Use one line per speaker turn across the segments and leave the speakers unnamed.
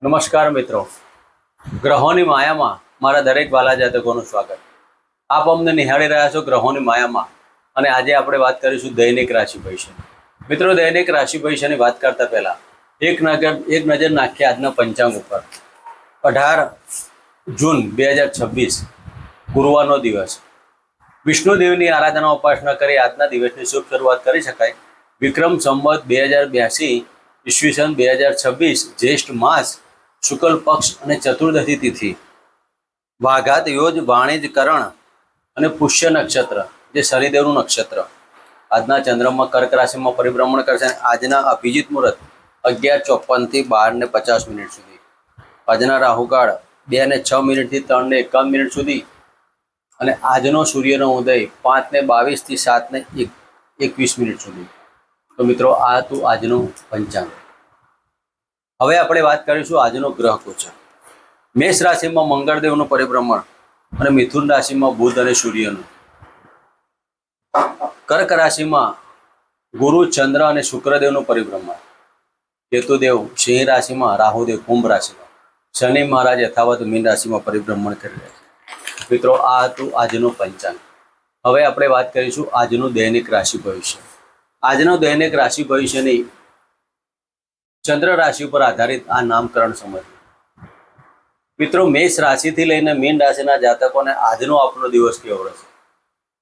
નમસ્કાર મિત્રો, ગ્રહોની માયામાં મારા દરેક વાલા જાતકોનું સ્વાગત. આપ અમને નિહાળી રહ્યા છો ગ્રહોની માયામાં, અને આજે આપણે વાત કરીશું દૈનિક રાશિ ભવિષ્ય. મિત્રો, દૈનિક રાશિ ભવિષ્યની વાત કરતા પહેલા એક નજર નાખીએ આજના પંચાંગ ઉપર. 18 જૂન 2026 ગુરુવારનો દિવસ. વિષ્ણુદેવની આરાધના ઉપાસના કરી આજના દિવસની શુભ શરૂઆત કરી શકાય. વિક્રમ સંવત 2082 ઈસવીસન 2026 જ્યેષ્ઠ માસ શુક્લ પક્ષ અને ચતુર્દશી તિથિ. વાઘાત યોજ વાણિજ કરણ અને પુષ્ય નક્ષત્ર જે શનિદેવનું નક્ષત્ર. આજના ચંદ્રમાં કર્ક રાશિમાં પરિભ્રમણ કરશે. આજના અભિજીત મુહૂર્ત 11:54 થી 12:50 સુધી. આજના રાહુકાળ 2:06 થી 3:51 સુધી. અને આજનો સૂર્યનો ઉદય 5:22 થી 7:21 સુધી. તો મિત્રો, આ હતું આજનું પંચાંગ. હવે આપણે વાત કરીશું આજનો ગ્રહ ગોચર. મેષ રાશિમાં મંગળદેવનું પરિભ્રમણ અને મિથુન રાશિમાં બુધ અને સૂર્યનું. કર્ક રાશિમાં ગુરુ, ચંદ્ર અને શુક્રદેવનું પરિભ્રમણ. કેતુદેવ સિંહ રાશિમાં, રાહુદેવ કુંભ રાશિમાં, શનિ મહારાજ યથાવત મીન રાશિમાં પરિભ્રમણ કરી રહ્યા છે. મિત્રો, આ હતું આજનું પંચાંગ. હવે આપણે વાત કરીશું આજનું દૈનિક રાશિ ભવિષ્ય. આજનો દૈનિક રાશિ ભવિષ્યની ચંદ્ર રાશિ પર આધારિત આ નામકરણ સમજ. મિત્રો, મેષ રાશિથી લઈને મીન રાશિના જાતકોને આજનો આપણો દિવસ કેવો રહેશે?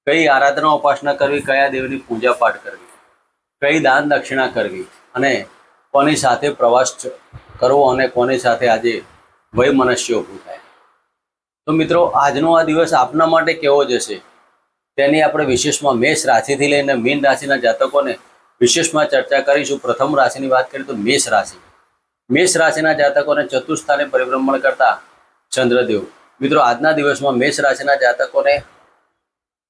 કઈ આરાધના ઉપાસના કરવી, કયા દેવની પૂજા પાઠ કરવી, કઈ દાન દક્ષિણા કરવી, અને કોની સાથે પ્રવાસ કરવો, અને કોની સાથે આજે વૈમનસ્ય ઊભું થાય. તો મિત્રો, આજનો આ દિવસ આપના માટે કેવો જશે તેની આપણે વિશેષમાં મેષ રાશિથી લઈને મીન રાશિના જાતકોને વિશેષમાં ચર્ચા કરીશું. પ્રથમ રાશિની વાત કરીએ તો મેષ રાશિ. મેષ રાશિના જાતકોને ચતુર્થ સ્થાને પરિભ્રમણ કરતા ચંદ્રદેવ. મિત્રો, આજના દિવસમાં મેષ રાશિના જાતકોને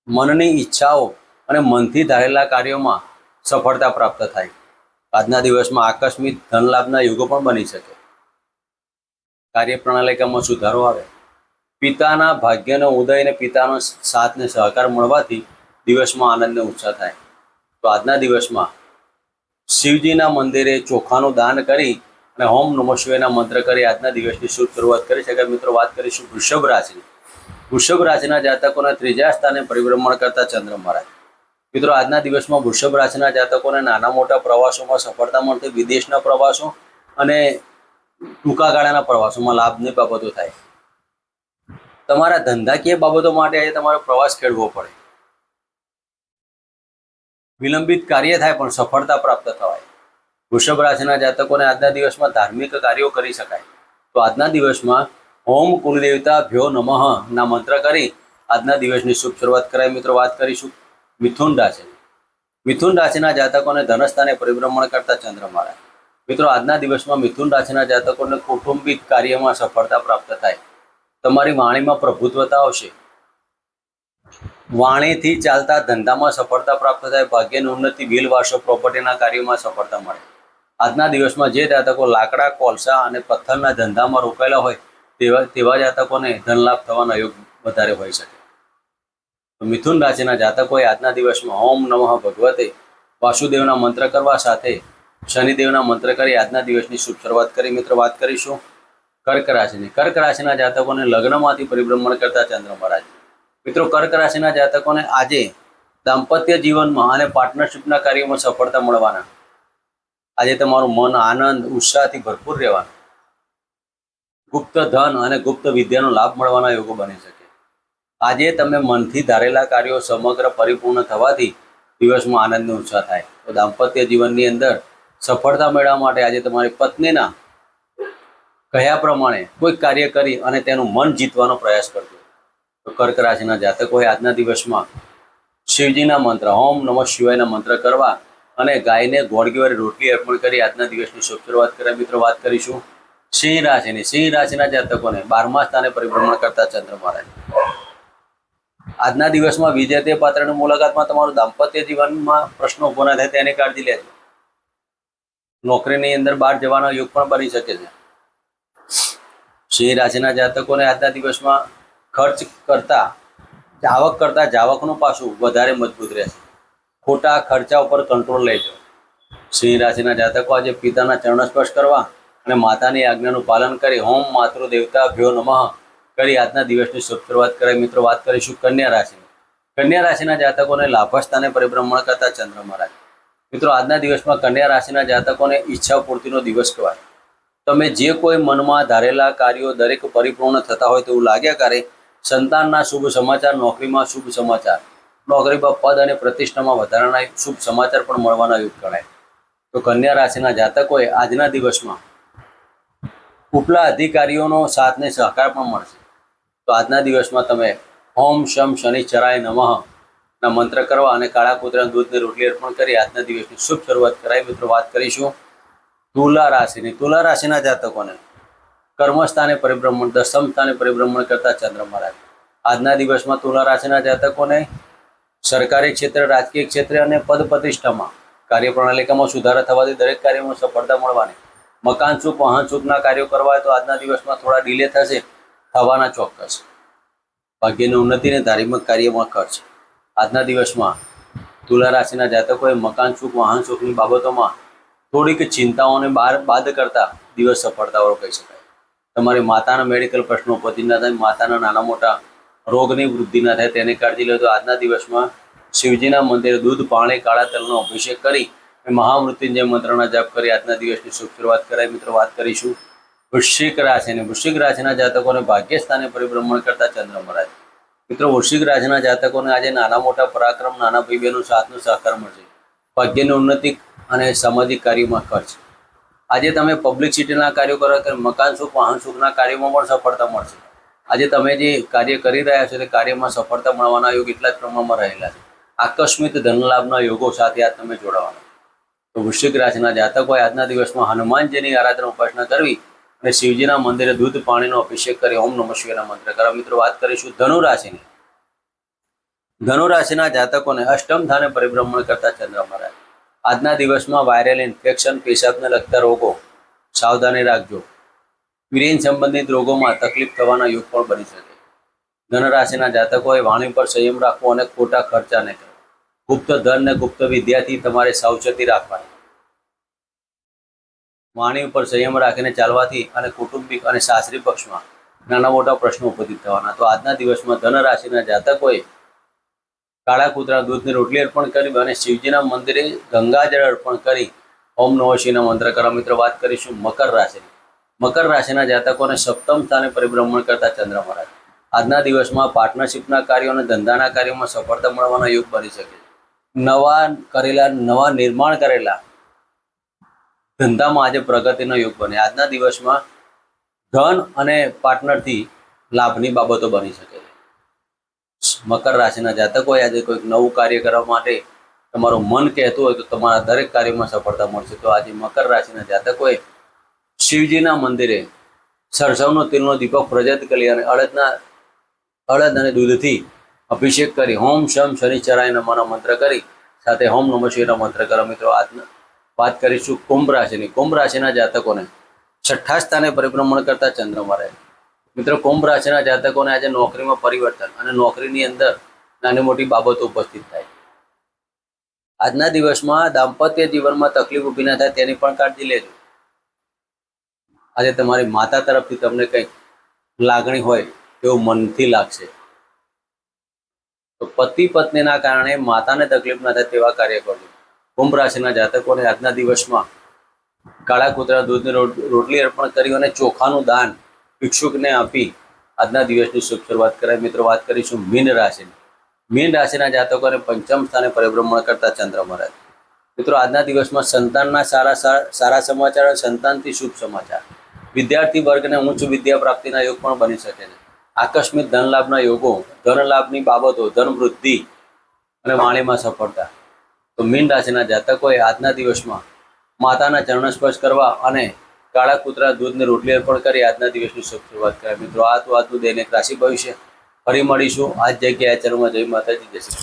મનની ઈચ્છાઓ અને મનથી ધારેલા કાર્યોમાં સફળતા પ્રાપ્ત થાય. આજના દિવસમાં આકસ્મિક ધનલાભના યુગો પણ બની શકે. કાર્યપ્રણાલિકામાં સુધારો આવે. પિતાના ભાગ્યનો ઉદય અને પિતાનો સાથ ને સહકાર મળવાથી દિવસમાં આનંદ અને ઉત્સાહ થાય. તો આજના દિવસમાં શિવજીના મંદિરે ચોખાનું દાન કરી અને ઓમ નમઃ શિવાયના મંત્ર કરી આજના દિવસની શુભ શરૂઆત કરી શકાય. મિત્રો, વાત કરીશું વૃષભ રાશિની. વૃષભ રાશિના જાતકોને ત્રીજા સ્થાને પરિભ્રમણ કરતા ચંદ્ર મહારાજ. મિત્રો, આજના દિવસમાં વૃષભ રાશિના જાતકોને નાના મોટા પ્રવાસોમાં સફળતા મળતી. વિદેશના પ્રવાસો અને ટૂંકા ગાળાના પ્રવાસોમાં લાભની બાબતો થાય. તમારા ધંધાકીય બાબતો માટે આજે તમારો પ્રવાસ ખેડવો પડે. વિલંબિત કાર્ય થાય પણ સફળતા પ્રાપ્ત થવાય. વૃષભ રાશિના જાતકોને આજના દિવસમાં ધાર્મિક કાર્યો કરી શકાય. તો આજના દિવસમાં ઓમ કુલદેવતા ભ્યો નમઃ ના મંત્ર કરી આજના દિવસની શુભ શરૂઆત કરાય. મિત્રો, વાત કરીશું મિથુન રાશિ. મિથુન રાશિના જાતકોને ધનસ્થાને પરિભ્રમણ કરતા ચંદ્ર મહારાજ. મિત્રો, આજના દિવસમાં મિથુન રાશિના જાતકોને કૌટુંબિક કાર્યમાં સફળતા પ્રાપ્ત થાય. તમારી વાણીમાં પ્રભુત્વતા આવશે. વાણીથી ચાલતા ધંધામાં સફળતા પ્રાપ્ત થાય. ભાગ્યની ઉન્નતિ, બિલ વારસો, પ્રોપર્ટીના કાર્યોમાં સફળતા મળે. આજના દિવસમાં જે જાતકો લાકડા, કોલસા અને પથ્થરના ધંધામાં રોકાયેલા હોય તેવા જાતકોને ધનલાભ થવાનો યોગ વધારે હોઈ શકે. તો મિથુન રાશિના જાતકોએ આજના દિવસમાં ઓમ નમઃ ભગવતે વાસુદેવના મંત્ર કરવા સાથે શનિદેવના મંત્ર કરી આજના દિવસની શુભ શરૂઆત કરી. મિત્રો, વાત કરીશું કર્ક રાશિની. કર્ક રાશિના જાતકોને લગ્નમાંથી પરિભ્રમણ કરતા ચંદ્ર મહારાજ. મિત્રો, કર્ક રાશિના જાતકોને આજે દાંપત્ય જીવનમાં અને પાર્ટનરશિપના કાર્યોમાં સફળતા મળવાના. આજે તમારું મન આનંદ ઉત્સાહથી ભરપૂર રહેવાનું. ગુપ્ત ધન અને ગુપ્ત વિદ્યાનો લાભ મળવાના યોગો બની શકે. આજે તમે મનથી ધારેલા કાર્યો સમગ્ર પરિપૂર્ણ થવાથી દિવસમાં આનંદ અને ઉત્સાહ થાય. તો દાંપત્ય જીવનની અંદર સફળતા મેળવવા માટે આજે તમારી પત્નીના કહ્યા પ્રમાણે કોઈ કાર્ય કરી અને તેનું મન જીતવાનો પ્રયાસ કરજો. તો કર્ક રાશિના જાતકોએ આજના દિવસમાં શિવજીના મંત્ર ઓમ નમઃ શિવાયના મંત્ર કરવા અને ગાયને ગોળગીવાળી રોટલી અર્પણ કરી આજના દિવસની શુભ શરૂઆત કરે. મિત્રો, વાત કરીશું સિંહ રાશિની. સિંહ રાશિના જાતકોને 12મા સ્થાને પરિભ્રમણ કરતા ચંદ્ર મહારાજ. આજના દિવસમાં વિજેતા પાત્રની મુલાકાતમાં તમારું દાંપત્ય જીવનમાં પ્રશ્નો ઉભો ના થાય તેની કાળજી લેજો. નોકરીની અંદર બહાર જવાનો યોગ પણ બની શકે છે. સિંહ રાશિના જાતકોને આજના દિવસમાં આવક કરતા જાવકનું પાસું વધારે મજબૂત રહેશે. ખોટા ખર્ચા ઉપર કંટ્રોલ લેજો. સિંહ રાશિના જાતકો આજે પિતાના ચરણ સ્પર્શ કરવા અને માતાની આજ્ઞાનું પાલન કરી હોમ માતૃ દેવતા ભ્યો નમઃ કરી આજના દિવસની શુભ શરૂઆત કરાય. મિત્રો વાત કરીશું કન્યા રાશિની. કન્યા રાશિના જાતકોને લાભસ્થાને પરિભ્રમણ કરતા ચંદ્ર મહારાજ. મિત્રો આજના દિવસમાં કન્યા રાશિના જાતકોને ઈચ્છા પૂર્તિનો દિવસ કહેવાય. તમે જે કોઈ મનમાં ધારેલા કાર્યો દરેક પરિપૂર્ણ થતા હોય તેવું લાગ્યા કરે. સંતાનના શુભ સમાચાર, નોકરીમાં શુભ સમાચાર, નોકરીમાં પદ અને પ્રતિષ્ઠામાં વધારાના શુભ સમાચાર પણ મળવાના યોગ ગણાય. તો કન્યા રાશિના જાતકોએ આજના દિવસમાં ઉપલા અધિકારીઓનો સાથ ને સહકાર પણ મળશે. તો આજના દિવસમાં તમે ઓમ શમ શનિચરાય નમઃ ના મંત્ર કરવા અને કાળા કૂતરાના દૂધની રોટલી અર્પણ કરી આજના દિવસની શુભ શરૂઆત કરાય. મિત્રો વાત કરીશું તુલા રાશિની. તુલા રાશિના જાતકોને કર્મસ્થાને પરિભ્રમણ, દસમ સ્થાને પરિભ્રમણ કરતા ચંદ્ર મહારાજ. આજના દિવસમાં તુલા રાશિના જાતકોને સરકારી ક્ષેત્રે, રાજકીય ક્ષેત્રે અને પદ પ્રતિષ્ઠામાં, કાર્યપ્રણાલિકામાં સુધારા થવાથી દરેક કાર્યમાં સફળતા મળવાની. મકાન સુખ, વાહન સુખના કાર્યો કરવા હોય તો આજના દિવસમાં થોડા ડિલે થશે, થવાના ચોક્કસ. ભાગ્યની ઉન્નતિ અને ધાર્મિક કાર્યમાં ખર્ચ. આજના દિવસમાં તુલા રાશિના જાતકોએ મકાન સુખ, વાહન સુખની બાબતોમાં થોડીક ચિંતાઓને બાદ કરતા દિવસ સફળતાઓ કહી શકાય. તમારી માતાના મેડિકલ પ્રશ્નો ઉત્પન્ન ના થાય, માતાના નાના મોટા રોગની વૃદ્ધિ ના થાય તેની કાળજી લો. તો આજના દિવસમાં શિવજીના મંદિરે દૂધ, પાણી, કાળા તલનો અભિષેક કરી મહામૃત્યુંજય મંત્રના જાપ કરી આજના દિવસની શુભ શરૂઆત કરાય. મિત્રો વાત કરીશું વૃશ્ચિક રાશિની. વૃશ્ચિક રાશિના જાતકોને ભાગ્યસ્થાને પરિભ્રમણ કરતા ચંદ્ર મહારાજ. મિત્રો વૃશ્ચિક રાશિના જાતકોને આજે નાના મોટા પરાક્રમ, નાના ભાઈ બહેનો સાથનો સહકાર મળશે. ભાગ્યની ઉન્નતિ અને સામાજિક કાર્યોમાં ખર્ચ. આજે તમે પબ્લિસિટીના કાર્યો કરો કે મકાન સુખ, વાહન સુખના કાર્યોમાં પણ સફળતા મળશે. આજે તમે જે કાર્ય કરી રહ્યા છો તે કાર્યમાં સફળતા મળવાના યોગ એટલા જ પ્રમાણમાં રહેલા છે. આકસ્મિક ધનલાભના યોગો સાથે આજ તમે જોડાવાના. તો વૃશ્ચિક રાશિના જાતકોએ આજના દિવસમાં હનુમાનજીની આરાધના ઉપાસના કરવી અને શિવજીના મંદિરે દૂધ પાણીનો અભિષેક કરી ઓમ નમઃ શિવાયના મંત્ર કરવા. મિત્રો વાત કરીશું ધનુ રાશિની. ધનુ રાશિના જાતકોને અષ્ટમ સ્થાને પરિભ્રમણ કરતા ચંદ્ર મહારાજ. આજના દિવસમાં વાયરલ ઇન્ફેક્શન, પેશાબને લગતા રોગો સાવધાની રાખજો. યુરિન સંબંધિત રોગોમાં તકલીફ થવાના યોગ પણ બની શકે. ધન રાશિના જાતકોએ વાણી પર સંયમ રાખવો અને ખોટા ખર્ચા ન કરવા. ગુપ્ત ધન ને ગુપ્ત વિદ્યાથી તમારે સાવચેતી રાખવાની. વાણી ઉપર સંયમ રાખીને ચાલવાથી અને કૌટુંબિક અને સાસરી પક્ષમાં નાના મોટા પ્રશ્નો ઉપસ્થિત થવાના. તો આજના દિવસમાં ધન રાશિના જાતકોએ કાળા કૂતરા દૂધની રોટલી અર્પણ કરી અને શિવજીના મંદિરે ગંગાજળ અર્પણ કરી ઓમ નમઃ શિવાયના મંત્ર કરવા. મિત્રો વાત કરીશું મકર રાશિની. મકર રાશિના જાતકોને સપ્તમ સ્થાને પરિભ્રમણ કરતા ચંદ્ર મહારાજ. આજના દિવસમાં પાર્ટનરશિપના કાર્યો અને ધંધાના કાર્યોમાં સફળતા મળવાના યોગ બની શકે. નવા નિર્માણ કરેલા ધંધામાં આજે પ્રગતિનો યોગ બને. આજના દિવસમાં ધન અને પાર્ટનરથી લાભની બાબતો બની શકે. મકર રાશિના જાતકોએ આજે કોઈક નવું કાર્ય કરવા માટે તમારું મન કહેતું હોય તો તમારા દરેક કાર્યમાં સફળતા મળશે. તો આજે મકર રાશિના જાતકોએ શિવજીના મંદિરે સરસવનો તેલનો દીપક પ્રજ્વલિત કરી અને અડદ અને દૂધથી અભિષેક કરી હોમ શમ શનિચરાય નમઃના મંત્ર કરી સાથે હોમ નમઃ શિવાયના મંત્ર કરો. મિત્રો આજના વાત કરીશું કુંભ રાશિની. કુંભ રાશિના જાતકોને છઠ્ઠા સ્થાને પરિભ્રમણ કરતા ચંદ્ર મહારાજ. મિત્રો કુંભ રાશિના જાતકોને આજે નોકરીમાં પરિવર્તન અને નોકરીની અંદર નાની મોટી બાબતો ઉપસ્થિત થાય. આજના દિવસમાં દાંપત્ય જીવનમાં તકલીફ ઊભી ના થાય તેની પણ કાળજી લેજો. આજે તમારી માતા તરફથી તમને કંઈક લાગણી હોય તેવું મનથી લાગશે. તો પતિ પત્નીના કારણે માતાને તકલીફ ના થાય તેવા કાર્ય કરજો. કુંભ રાશિના જાતકોને આજના દિવસમાં કાળા કૂતરા દૂધની રોટલી અર્પણ કરી અને ચોખાનું દાન ભિક્ષુકને આપી આજના દિવસની શુભ શરૂઆત કરાય. મિત્રો વાત કરીશું મીન રાશિની. મીન રાશિના જાતકોને પંચમ સ્થાને પરિભ્રમણ કરતા ચંદ્ર મહારાજ. મિત્રો આજના દિવસમાં સંતાનના સારા સમાચાર અને સંતાનથી શુભ સમાચાર. વિદ્યાર્થી વર્ગને ઉચ્ચ વિદ્યા પ્રાપ્તિના યોગ પણ બની શકે છે. આકસ્મિક ધન લાભના યોગો, ધન લાભની બાબતો, ધન વૃદ્ધિ અને વાણીમાં સફળતા. તો મીન રાશિના જાતકોએ આજના દિવસમાં માતાના ચરણ સ્પર્શ કરવા અને કાળા કૂતરા દૂધની રોટલી અર્પણ કરી આજના દિવસની શુભ શરૂઆત કરાય. મિત્રો આ તો આજનું દૈનિક રાશિ ભવિષ્ય. ફરી મળીશું આ જ જગ્યાએ. ચરણમાં જય માતાજી. જય શ્રી